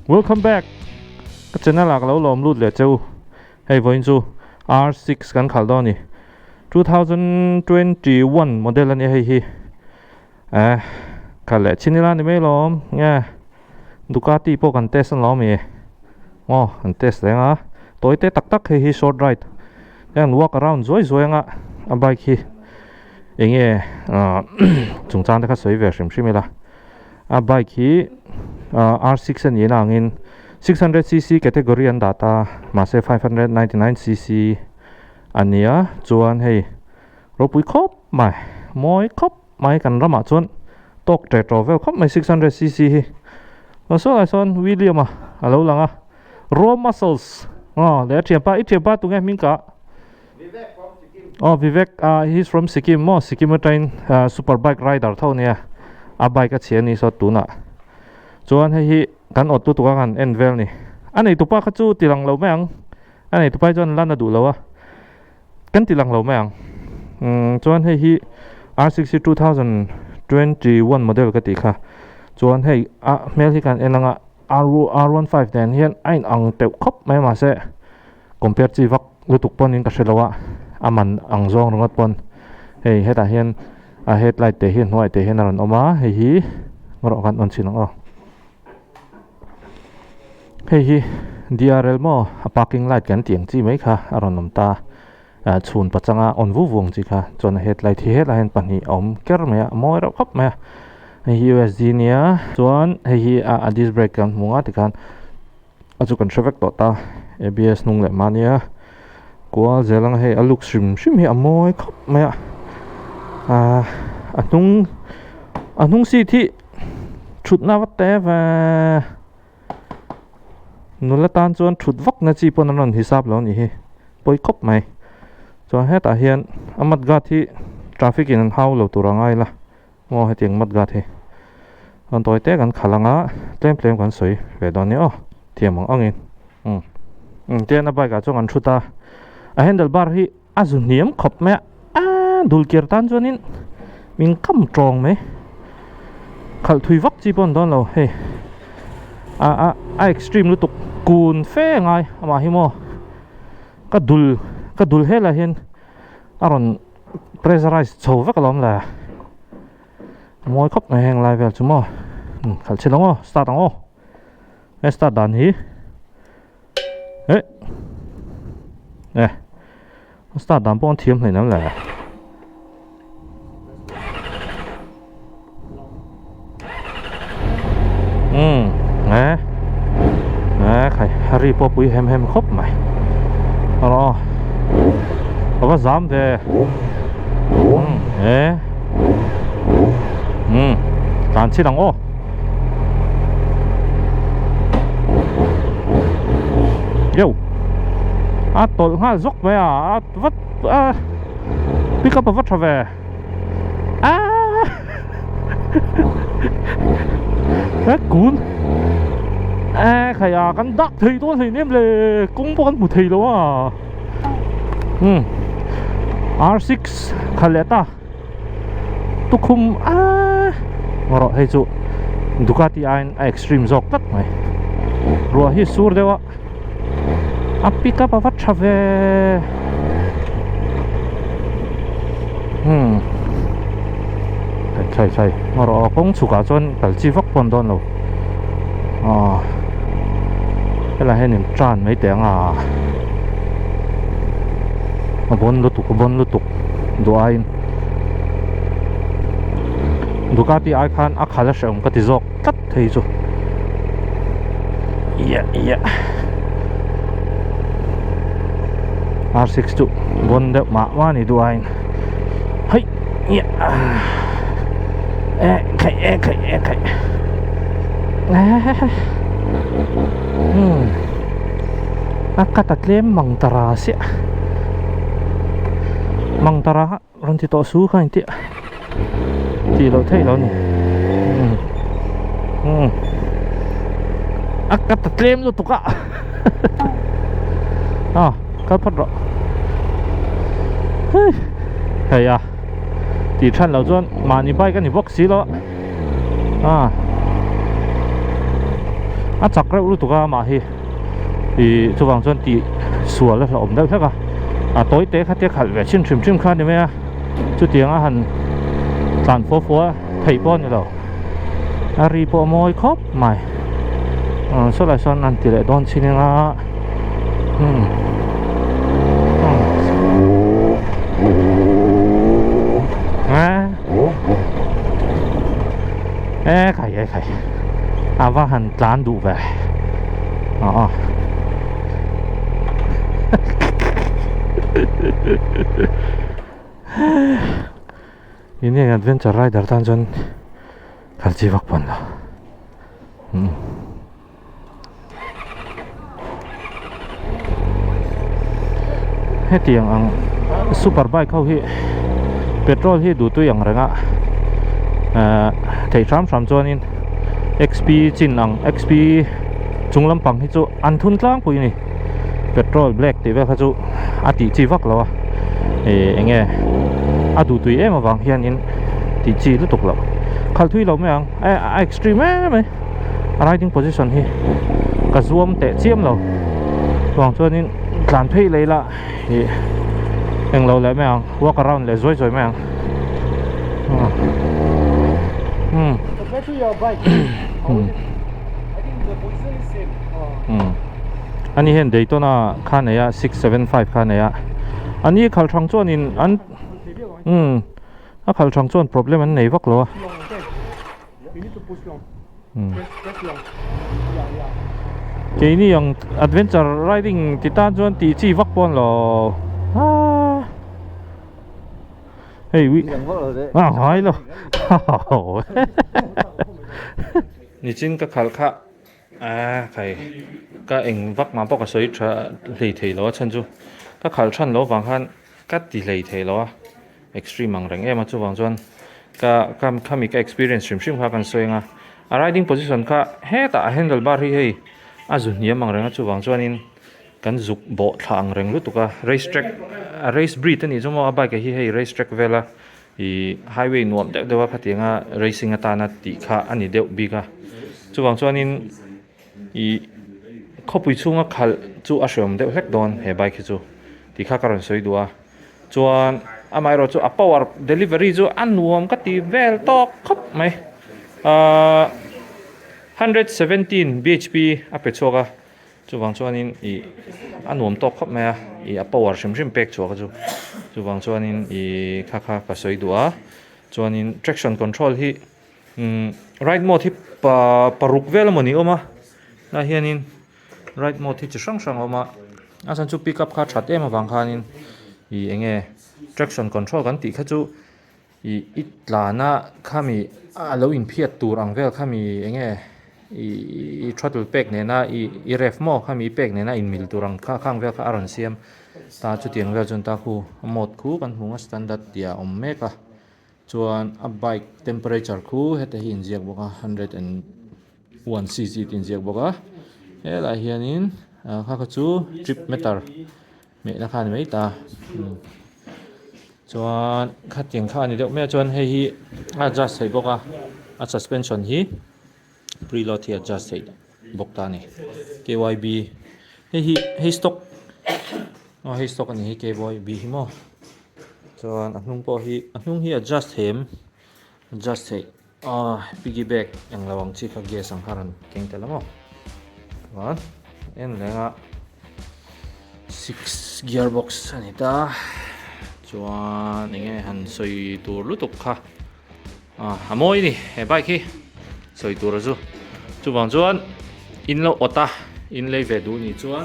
Welcome back. Cái channel là lâu lòm lút lệ châu. Hey với chú R6 kan khal đó nè. 2021 model này hay hi. Khal lệ chín là này mấy lòm nghe. Ducati po kan test lòm mày. Kan test đấy ngã. Tối tết tắc hay short ride. Đang walk around rồi ngã. A bike hi. Nghe chúng ta đã thấy về xem xem là. A bike hi R6 này là ngin 600cc category an data mase 599cc ania chuan hei ropui khop mai moi khop mai kan rama chuan tok tre travel khop mai 600cc hi so lai son William alo langa raw muscles le thiampa tu nge mingka Vivek he's from Sikkim Sikkim train superbike rider thau nia a bike a chian ni so tuna chuan hei kan ot tu kan envel ni anei tu pa kha chu tilang lo mang anei tu pa jon lan na du lo kan tilang lo mang chuan hei hi R60 2021 model ka ti kha chuan hei mel hi kan enanga R15 den hian ain ang teu khop mai ma se compare chi vak lutuk pon in ka shelawa aman ang zong rongot pon hei heta hian headlight te hian hnuai te hian ron oma hei hi ngoro kan on chinang hei DRL mo parking light kan tiang chi mai kha aron nom ta chhun pachanga on vu vuang chi kha chon headlight hi hela hen pani om ker me moi ro khop me hei USD nia chuan hei a disc brake kan munga tikan achu kan traffic to ta ABS nung le mania kwa zelang hei aluk shim hi amoi khop me anung si thi thut na wat te va nula tan chuan thut vak na chi pon an hisab lo ni hi poi khop mai cho heta hian amat ga thi traffic in hau lo turangai la mo hetiang mat ga thi an toy te kan khalanga tlem kan soi ve don ni thiamang angin te na bai ga chong an thuta a handlebar hi azuniam khop me dul kir tan chuanin min kam trong me khal thui vak chi pon don lo he extreme lutuk kun fe ngai ama hi mo ka dul hela hian aron pressurize chho vak lom la moi khop mai heng lai vel chumo khal chilongo start ango start dan hi start dan pon thiam nei nam la khai hari po pui hem khop mai ro có dám về tàn chi đằng ô yo tội ha dốc về vất pick up vất về cái cún khai căn đắc thì tôi thì nem là cũng có một thì đó R6 khai lẽ ta tôi không ngồi hay chú Ducati ein extreme dọc tất này rồi hi sur đấy ạ pick up vắt cha về chạy ngồi cũng chủ cả chọn phải chi vóc phần đòn rồi cái là hay niệm tràn mấy tiếng bon lutuk do ai Ducati ai khan akhala shong ka tizok tat thei chu R6 chu bon de ma ni do ai hai khai akatatlem mangtara sia mangtara ron ti to su khain ti lo thei lo ni akatatlem lu tuka ka phat ro hey ti than lo chuan mani bai ka ni box si lo chắc rồi lúc tụi mà thì chú vàng chân thì sủa là ổn đâu thế cả tối tế khát tiếc khát về chim khát đi mấy chú tiếng hẳn tàn phố thầy bọn như đâu ri po môi khóc mày số lại son ăn thì lại đón xin là khải và hẳn tán đủ về ini adventure rider tan jon kalji vak pon lo he tiang ang superbike khau hi petrol hi du tu yang renga thei tram jon in XP chin ang XP chunglam pang hi chu an thun tlang pui ni petrol black ti ve kha chu ati chi vak lo enge adu tui em awang hian in ti chi lu tuk lo khal thui lo meang extreme me riding position hi ka zoom te chiam lo wang chuan in tlan phei leila hi eng lo le meang walk around le zoi meang compared to your bike I think the position is same ani hen Daytona khaneya 675 khaneya ani khal thang chuan in an khal thang chuan problem an nei vak lo long, okay. You need to push long. Press long. Yeah. Cái này yang adventure riding titan chuan ti chi vak pon lo hey we hai lo ni chin ka khal kha khai ka eng vak ma pok soi tha lei thei lo chan chu ka khal than lo wang han ka ti lei thei lo extreme ang reng ema chu wang chuan ka khami ka experience shim kha kan soinga riding position kha he ta handlebar hi hei azun niam ang renga chu wang chuan in kan zuk bo thang reng lu tuka race track race breed ani zomo bike hi hei race track vela I highway nuam dewa khatinga racing atana ti kha ani deuh biga chu wang chuan in I khopui chunga khal chu a hriam deuh hlek don he bike chu ti kha karon soi duwa chuan amai ro chu a power delivery chu anuam ka ti vel tok khop mai 117 bhp a pe choka chu wang chuan in I anuam tok khop mai a power shim pek choka chu wang chuan in kha ka soi duwa chuan in traction control hi right mode hi paruk vel mani oma na hianin right mode hi chi sang oma asan chu pick up kha that em awang khanin enge traction control kan ti kha chu itlana khami alo in phiat tur ang vel khami enge throttle pek ne na ref mo khami pek ne na in mil turang khang vel kha aron siam ta chu tiang vel chun ta khu mod khu kan hunga standard tia meka chuan a bike temperature khu heta hi injiak boka 101 cc tin jiak boka hela hianin kha chu trip meter me na khan mai ta chuan kha tiang kha ni deuh me chuan hei hi adjust hei boka a suspension hi preload hi adjust hei bok ta ni KYB hei stock hei stock ani hi KYB hi mo chuan ahnung hi adjust hem adjust hei piggyback ang lawang chi kha gas ang haran keng telamo chuan en lenga 6 gearbox ani ta chuan enge han soi tur lutuk kha amoi ni he bike hi soi tur chu chuwang chuan in lo ota in lei ve du ni chuan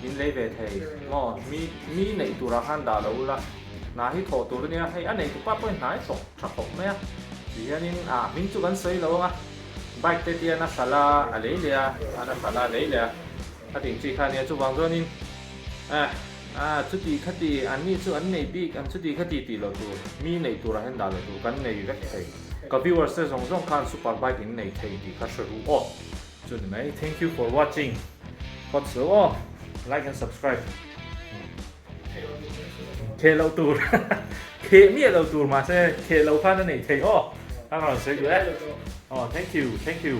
in lei ve thei mo mi nei tura han da lo la na hi tho tur ni hei anei tu pa point nai tok tha tok me hianin min chu kan soi lo nga bike te tia na sala a lei le ana sala lei le a ting chi kha ni chuwang chuan in chu ti khati an ni chu an nei big an chu ti khati ti lo tu mi nei tura han da lo tu kan nei vek thei ka viewers se zong khan super bike in nei thei ti kha shuru chu ni mai thank you for watching hot so like and subscribe ke lo tur ke mi lo tur ma se ke lo khan nei thei ta còn sẽ thank you